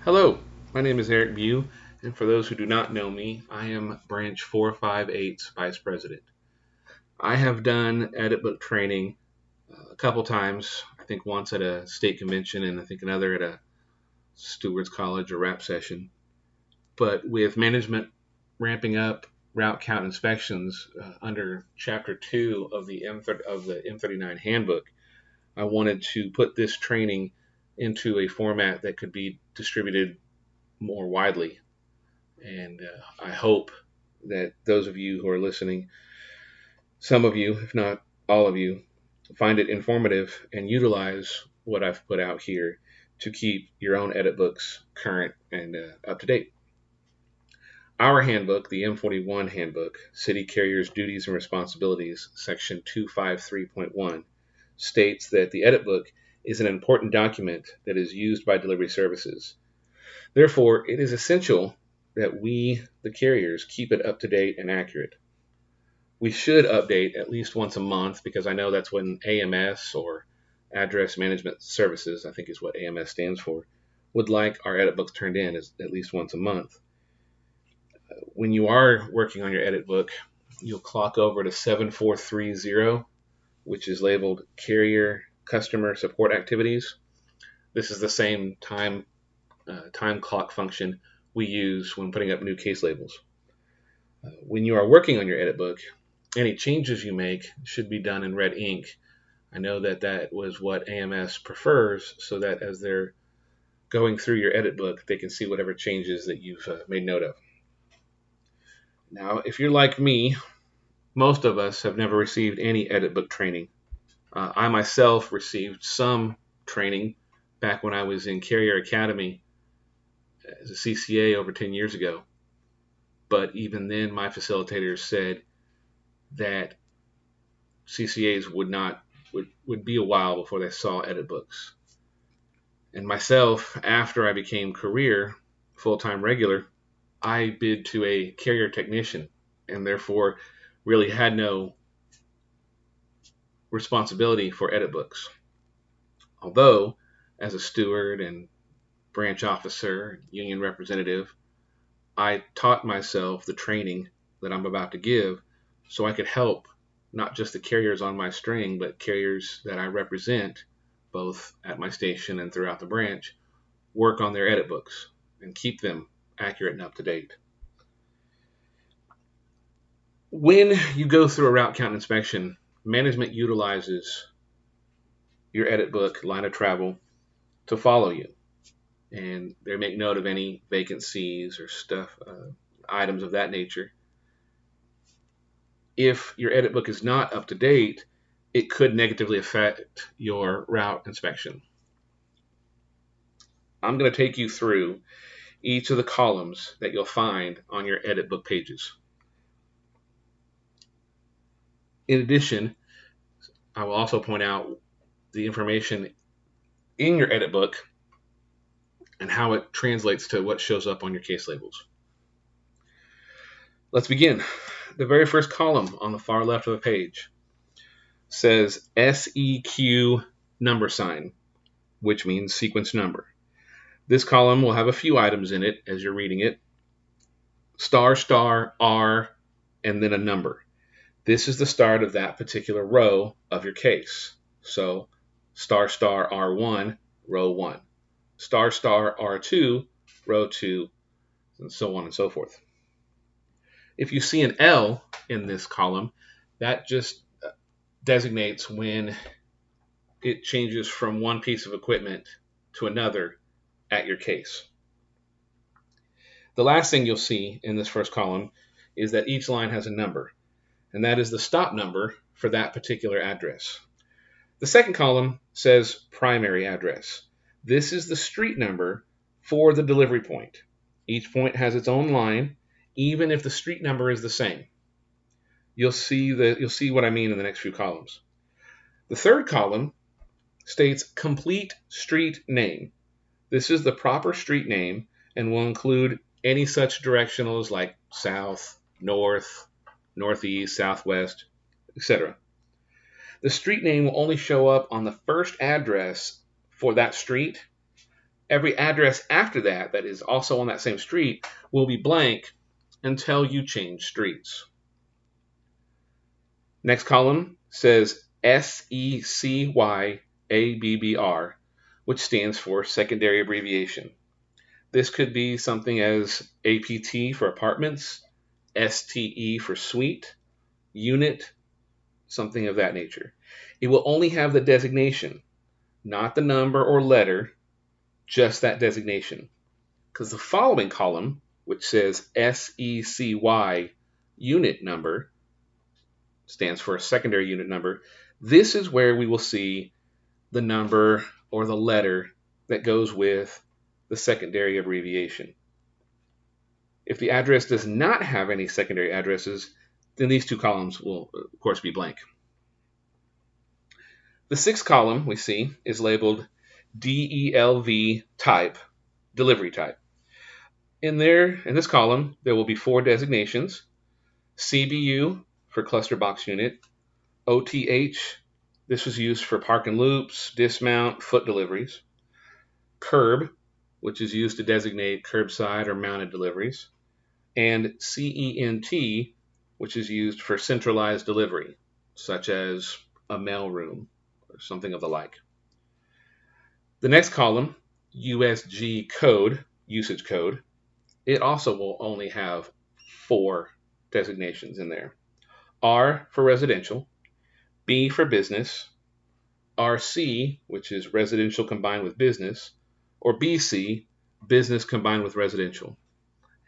Hello, my name is Eric Beu, and for those who do not know me, I am Branch 458's Vice President. I have done edit book training a couple times, I think once at a state convention and I think another at a Stewards College or RAP session. But with management ramping up route count inspections under Chapter 2 of the M39 handbook, I wanted to put this training into a format that could be distributed more widely. And I hope that those of you who are listening, some of you, if not all of you, find it informative and utilize what I've put out here to keep your own edit books current and up to date. Our handbook, the M41 handbook, City Carriers Duties and Responsibilities, section 253.1, states that the edit book is an important document that is used by delivery services. Therefore, it is essential that we, the carriers, keep it up to date and accurate. We should update at least once a month because I know that's when AMS, or Address Management Services, I think is what AMS stands for, would like our edit books turned in at least once a month. When you are working on your edit book, you'll clock over to 7430, which is labeled Carrier Customer Support Activities. This is the same time clock function we use when putting up new case labels. When you are working on your edit book, any changes you make should be done in red ink. I know that was what AMS prefers, so that as they're going through your edit book, they can see whatever changes that you've made note of. Now, if you're like me, most of us have never received any edit book training. I myself received some training back when I was in Carrier Academy as a CCA over 10 years ago. But even then, my facilitators said that CCAs would be a while before they saw edit books. And myself, after I became career full-time regular, I bid to a carrier technician and therefore really had no responsibility for edit books. Although, as a steward and branch officer, union representative, I taught myself the training that I'm about to give so I could help not just the carriers on my string, but carriers that I represent, both at my station and throughout the branch, work on their edit books and keep them accurate and up to date. When you go through a route count inspection, management utilizes your edit book line of travel to follow you. And they make note of any vacancies or items of that nature. If your edit book is not up to date, it could negatively affect your route inspection. I'm going to take you through each of the columns that you'll find on your edit book pages. In addition, I will also point out the information in your edit book and how it translates to what shows up on your case labels. Let's begin. The very first column on the far left of the page says SEQ number sign, which means sequence number. This column will have a few items in it as you're reading it. **R, and then a number. This is the start of that particular row of your case. So **R1, row 1. **R2, row 2, and so on and so forth. If you see an L in this column, that just designates when it changes from one piece of equipment to another at your case. The last thing you'll see in this first column is that each line has a number, and that is the stop number for that particular address. The second column says primary address. This is the street number for the delivery point. Each point has its own line, even if the street number is the same. You'll see what I mean in the next few columns. The third column states complete street name. This is the proper street name and will include any such directionals like south, north, northeast, southwest, etc. The street name will only show up on the first address for that street Every address after that that is also on that same street will be blank until you change streets. Next column says SECYABBR, which stands for secondary abbreviation. This could be something as APT for apartments, STE for suite, unit, something of that nature. It will only have the designation, not the number or letter, just that designation. Because the following column, which says SECY unit number, stands for a secondary unit number. This is where we will see the number or the letter that goes with the secondary abbreviation. If the address does not have any secondary addresses, then these two columns will, of course, be blank. The sixth column we see is labeled DELV type, delivery type. In this column, there will be 4 designations: CBU for cluster box unit, OTH, this was used for park and loops, dismount, foot deliveries, curb, which is used to designate curbside or mounted deliveries, and CENT, which is used for centralized delivery, such as a mail room or something of the like. The next column, USG code, usage code, it also will only have 4 designations in there. R for residential, B for business, RC, which is residential combined with business, or BC, business combined with residential.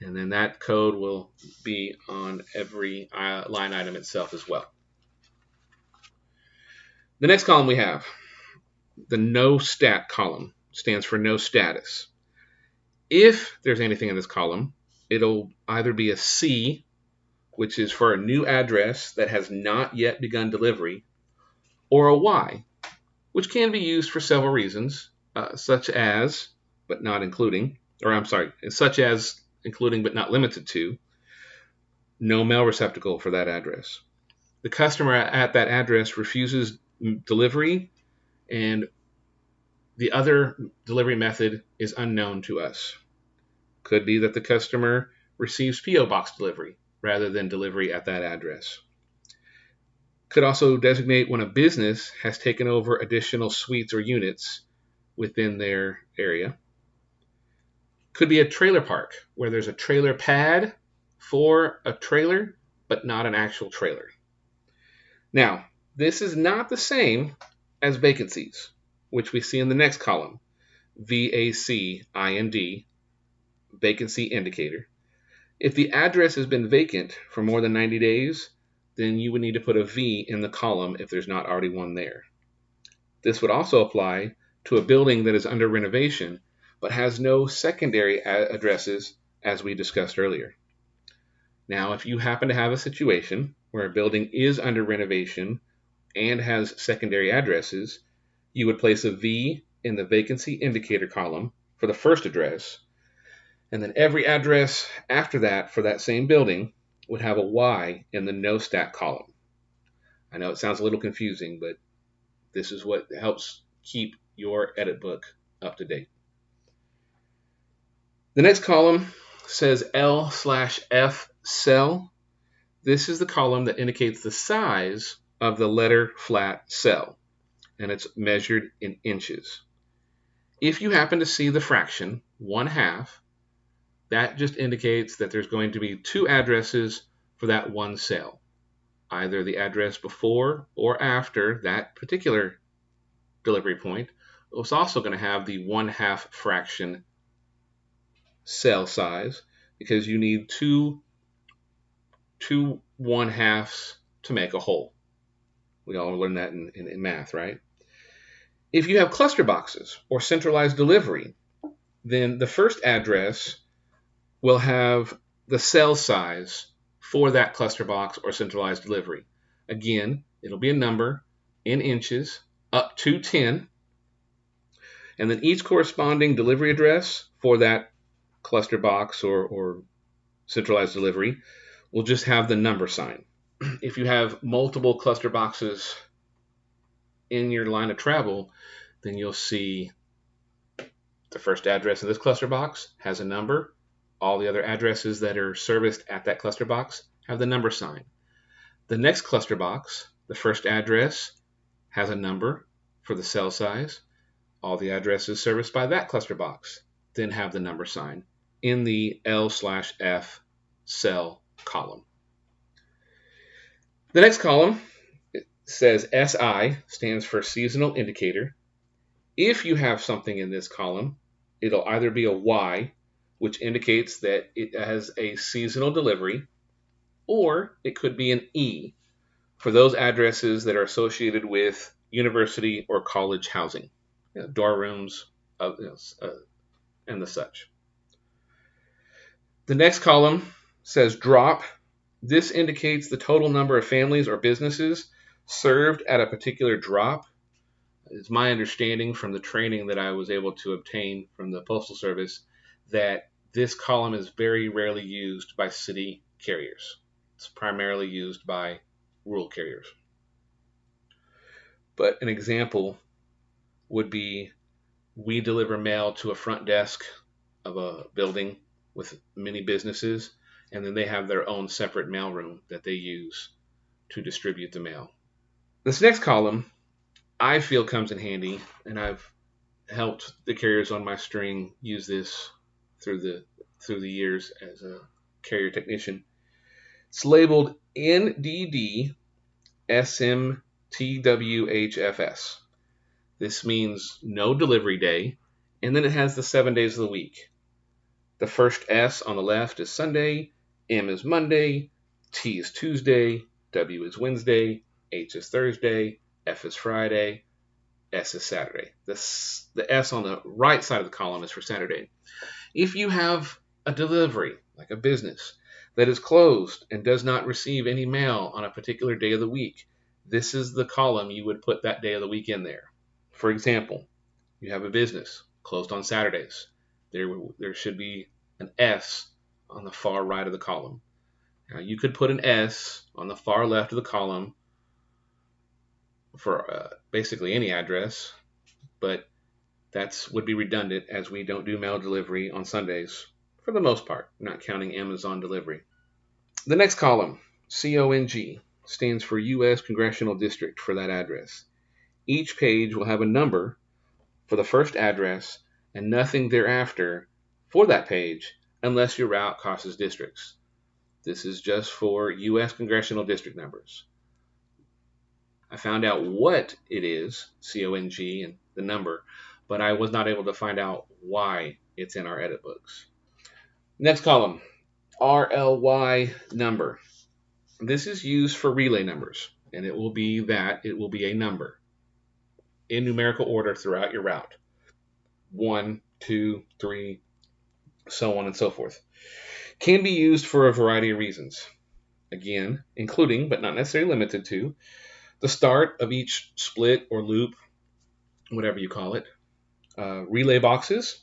And then that code will be on every line item itself as well. The next column we have, the no stat column, stands for no status. If there's anything in this column, it'll either be a C, which is for a new address that has not yet begun delivery, or a Y, which can be used for several reasons, such as, but not including, such as including but not limited to, no mail receptacle for that address. The customer at that address refuses delivery, and the other delivery method is unknown to us. Could be that the customer receives P.O. box delivery rather than delivery at that address. Could also designate when a business has taken over additional suites or units within their area. Could be a trailer park where there's a trailer pad for a trailer, but not an actual trailer. Now, this is not the same as vacancies, which we see in the next column, VACIND, vacancy indicator. If the address has been vacant for more than 90 days, then you would need to put a V in the column if there's not already one there. This would also apply to a building that is under renovation, but has no secondary addresses, as we discussed earlier. Now, if you happen to have a situation where a building is under renovation and has secondary addresses, you would place a V in the vacancy indicator column for the first address, and then every address after that for that same building would have a Y in the no stat column. I know it sounds a little confusing, but this is what helps keep your edit book up to date. The next column says L/F cell. This is the column that indicates the size of the letter flat cell, and it's measured in inches. If you happen to see the fraction 1/2, that just indicates that there's going to be 2 addresses for that one cell, either the address before or after that particular delivery point. It's also going to have the 1/2 fraction cell size, because you need two 1/2s to make a whole. We all learned that in math, right? If you have cluster boxes or centralized delivery, then the first address will have the cell size for that cluster box or centralized delivery. Again, it'll be a number in inches up to 10, and then each corresponding delivery address for that cluster box or centralized delivery will just have the number sign. If you have multiple cluster boxes in your line of travel, then you'll see The first address in this cluster box has a number. All the other addresses that are serviced at that cluster box have the number sign. The next cluster box, the first address, has a number for the cell size. All the addresses serviced by that cluster box then have the number sign in the L/F cell column. The next column says SI, stands for seasonal indicator. If you have something in this column, it'll either be a Y, which indicates that it has a seasonal delivery, or it could be an E for those addresses that are associated with university or college housing, dorm rooms, and the such. The next column says drop. This indicates the total number of families or businesses served at a particular drop. It's my understanding from the training that I was able to obtain from the Postal Service that this column is very rarely used by city carriers. It's primarily used by rural carriers. But an example would be we deliver mail to a front desk of a building with many businesses, and then they have their own separate mail room that they use to distribute the mail. This next column I feel comes in handy, and I've helped the carriers on my string use this through the years as a carrier technician. It's labeled NDD SMTWHFS. This means no delivery day, and then it has the 7 days of the week. The first S on the left is Sunday, M is Monday, T is Tuesday, W is Wednesday, H is Thursday, F is Friday, S is Saturday. The S on the right side of the column is for Saturday. If you have a delivery, like a business, that is closed and does not receive any mail on a particular day of the week, this is the column you would put that day of the week in there. For example, you have a business closed on Saturdays. There should be an S on the far right of the column. Now, you could put an S on the far left of the column for basically any address, but that would be redundant as we don't do mail delivery on Sundays for the most part, not counting Amazon delivery. The next column, CONG, stands for U.S. Congressional District for that address. Each page will have a number for the first address and nothing thereafter for that page unless your route crosses districts. This is just for U.S. Congressional District numbers. I found out what it is, CONG, and the number, but I was not able to find out why it's in our edit books. Next column, RLY number. This is used for relay numbers, and it will be a number in numerical order throughout your route. 1, 2, 3, so on and so forth. Can be used for a variety of reasons. Again, including, but not necessarily limited to, the start of each split or loop, whatever you call it. Relay boxes.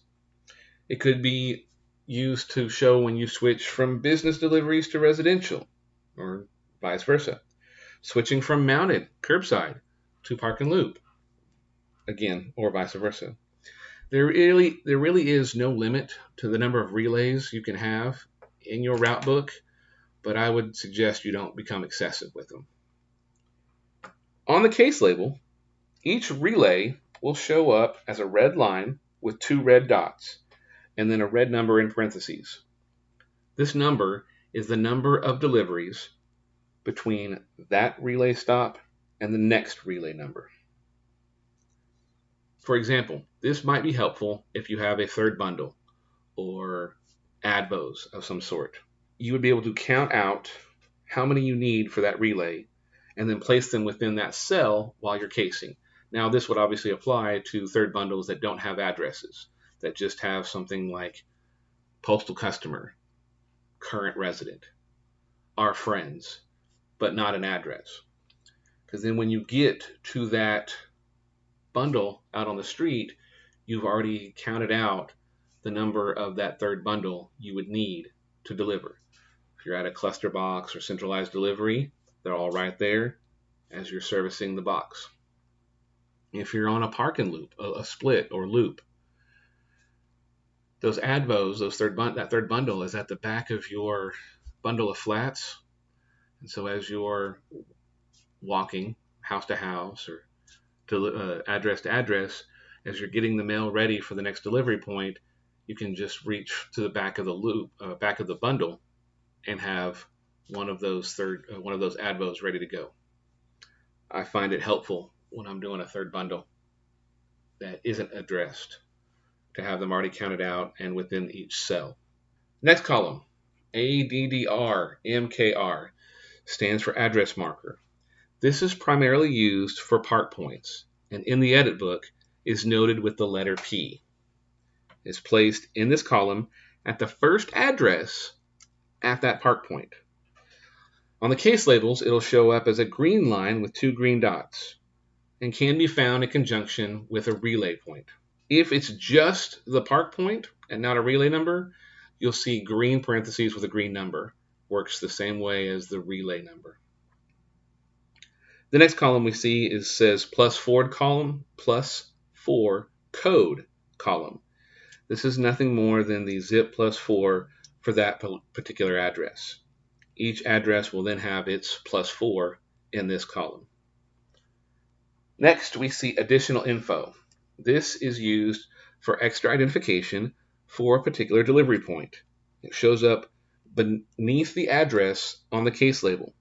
It could be used to show when you switch from business deliveries to residential, or vice versa. Switching from mounted, curbside, to park and loop, again, or vice versa. There really is no limit to the number of relays you can have in your route book, but I would suggest you don't become excessive with them. On the case label, each relay will show up as a red line with 2 red dots, and then a red number in parentheses. This number is the number of deliveries between that relay stop and the next relay number. For example, this might be helpful if you have a third bundle or advos of some sort. You would be able to count out how many you need for that relay and then place them within that cell while you're casing. Now, this would obviously apply to third bundles that don't have addresses, that just have something like postal customer, current resident, our friends, but not an address. Because then when you get to that bundle out on the street, you've already counted out the number of that third bundle you would need to deliver. If you're at a cluster box or centralized delivery, they're all right there as you're servicing the box. If you're on a park and loop, a split or loop, Those advos, that third bundle is at the back of your bundle of flats. And so as you're walking house to house or address to address, as you're getting the mail ready for the next delivery point, you can just reach to the back of the back of the bundle, and have one of those advos ready to go. I find it helpful when I'm doing a third bundle that isn't addressed to have them already counted out and within each cell. Next column, ADDR MKR, stands for address marker. This is primarily used for park points, and in the edit book is noted with the letter P. It's placed in this column at the first address at that park point. On the case labels, it'll show up as a green line with 2 green dots and can be found in conjunction with a relay point. If it's just the park point and not a relay number, you'll see green parentheses with a green number. Works the same way as the relay number. The next column we see says +4 column, +4 code column. This is nothing more than the zip +4 for that particular address. Each address will then have its +4 in this column. Next, we see additional info. This is used for extra identification for a particular delivery point. It shows up beneath the address on the case label.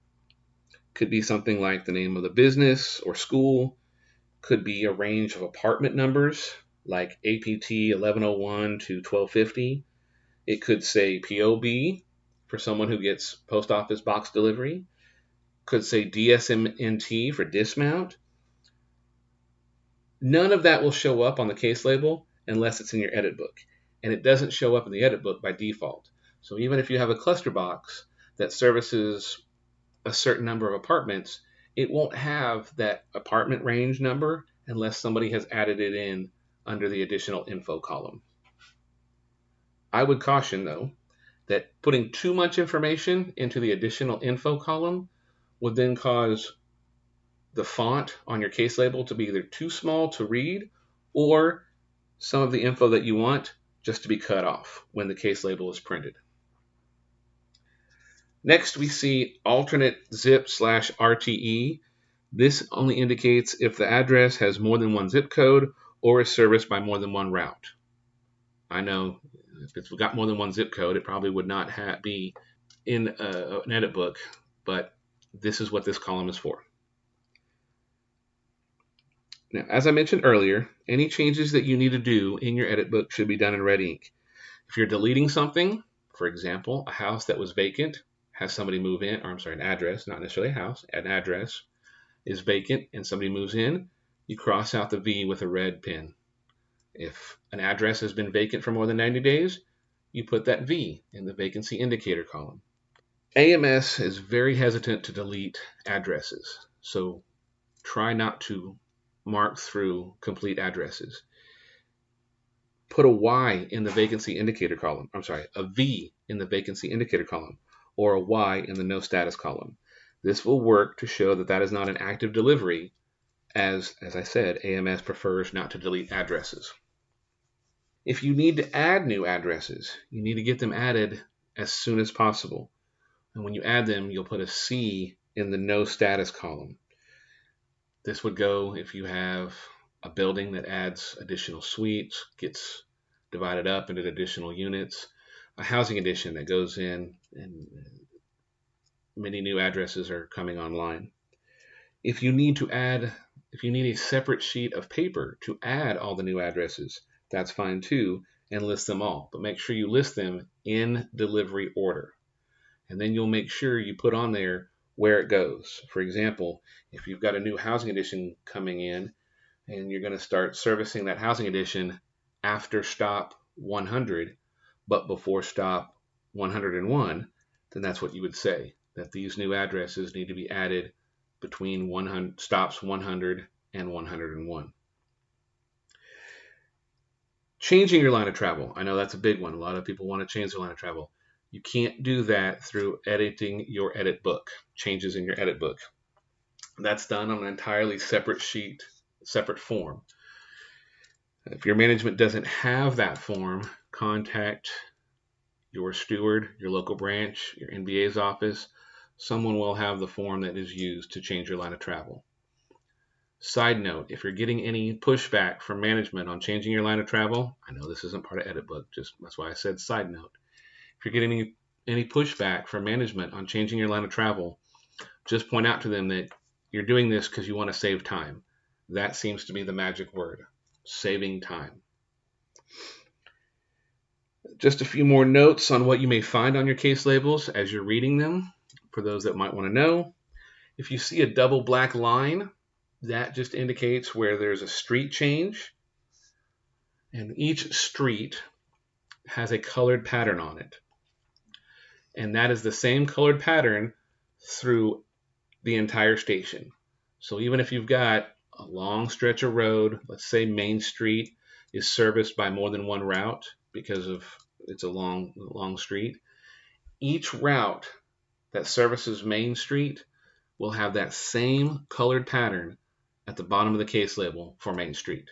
Could be something like the name of the business or school. Could be a range of apartment numbers like APT 1101 to 1250. It could say POB for someone who gets post office box delivery. Could say DSMNT for dismount. None of that will show up on the case label unless it's in your edit book. And it doesn't show up in the edit book by default. So even if you have a cluster box that services a certain number of apartments, it won't have that apartment range number unless somebody has added it in under the additional info column. I would caution, though, that putting too much information into the additional info column would then cause the font on your case label to be either too small to read or some of the info that you want just to be cut off when the case label is printed. Next, we see alternate zip/RTE. This only indicates if the address has more than one zip code or is serviced by more than one route. I know if it's got more than one zip code, it probably would not be in an edit book, but this is what this column is for. Now, as I mentioned earlier, any changes that you need to do in your edit book should be done in red ink. If you're deleting something, for example, a house that was vacant, has somebody move in, or I'm sorry, an address, not necessarily a house, an address is vacant and somebody moves in, you cross out the V with a red pen. If an address has been vacant for more than 90 days, you put that V in the vacancy indicator column. AMS is very hesitant to delete addresses, so try not to mark through complete addresses. Put a Y in the vacancy indicator column. A V in the vacancy indicator column, or a Y in the no status column. This will work to show that that is not an active delivery, as I said, AMS prefers not to delete addresses. If you need to add new addresses, you need to get them added as soon as possible. And when you add them, you'll put a C in the no status column. This would go if you have a building that adds additional suites, gets divided up into additional units, a housing addition that goes in and many new addresses are coming online. If you need a separate sheet of paper to add all the new addresses, that's fine too, and list them all. But make sure you list them in delivery order. And then you'll make sure you put on there where it goes. For example, if you've got a new housing addition coming in and you're going to start servicing that housing addition after stop 100, but before stop 101, then that's what you would say, that these new addresses need to be added between stops 100 and 101. Changing your line of travel. I know that's a big one. A lot of people want to change their line of travel. You can't do that through editing your edit book, changes in your edit book. That's done on an entirely separate sheet, separate form. If your management doesn't have that form, contact your steward, your local branch, your NBA's office. Someone will have the form that is used to change your line of travel. Side note, if you're getting any pushback from management on changing your line of travel, I know this isn't part of edit book, just that's why I said side note. If you're getting any pushback from management on changing your line of travel, just point out to them that you're doing this because you want to save time. That seems to be the magic word, saving time. Just a few more notes on what you may find on your case labels as you're reading them, for those that might want to know. If you see a double black line, that just indicates where there's a street change, and each street has a colored pattern on it. And that is the same colored pattern through the entire station. So even if you've got a long stretch of road, let's say Main Street is serviced by more than one route because of it's a long street, each route that services Main Street will have that same colored pattern at the bottom of the case label for Main Street.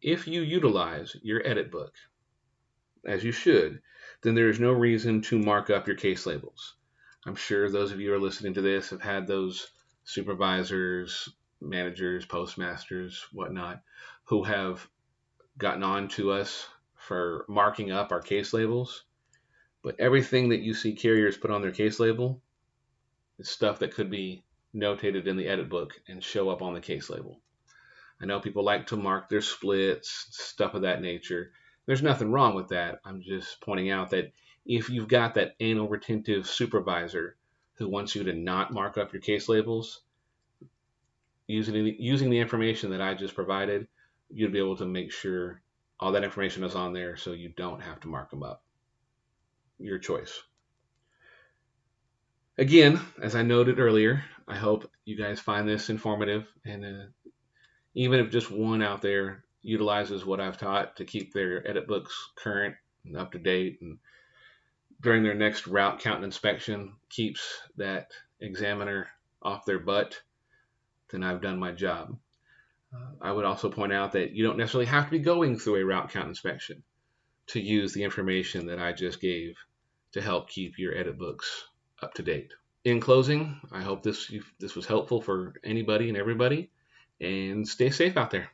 If you utilize your edit book, as you should, then there is no reason to mark up your case labels. I'm sure those of you who are listening to this have had those supervisors, managers, postmasters, whatnot, who have gotten on to us for marking up our case labels. But everything that you see carriers put on their case label is stuff that could be notated in the edit book and show up on the case label. I know people like to mark their splits, stuff of that nature. There's nothing wrong with that. I'm just pointing out that if you've got that anal retentive supervisor who wants you to not mark up your case labels, using the information that I just provided, you'll be able to make sure all that information is on there so you don't have to mark them up. Your choice. Again, as I noted earlier, I hope you guys find this informative, and even if just one out there utilizes what I've taught to keep their edit books current and up to date, and during their next route count inspection keeps that examiner off their butt, then I've done my job. I would also point out that you don't necessarily have to be going through a route count inspection to use the information that I just gave to help keep your edit books up to date. In closing, I hope this was helpful for anybody and everybody, and stay safe out there.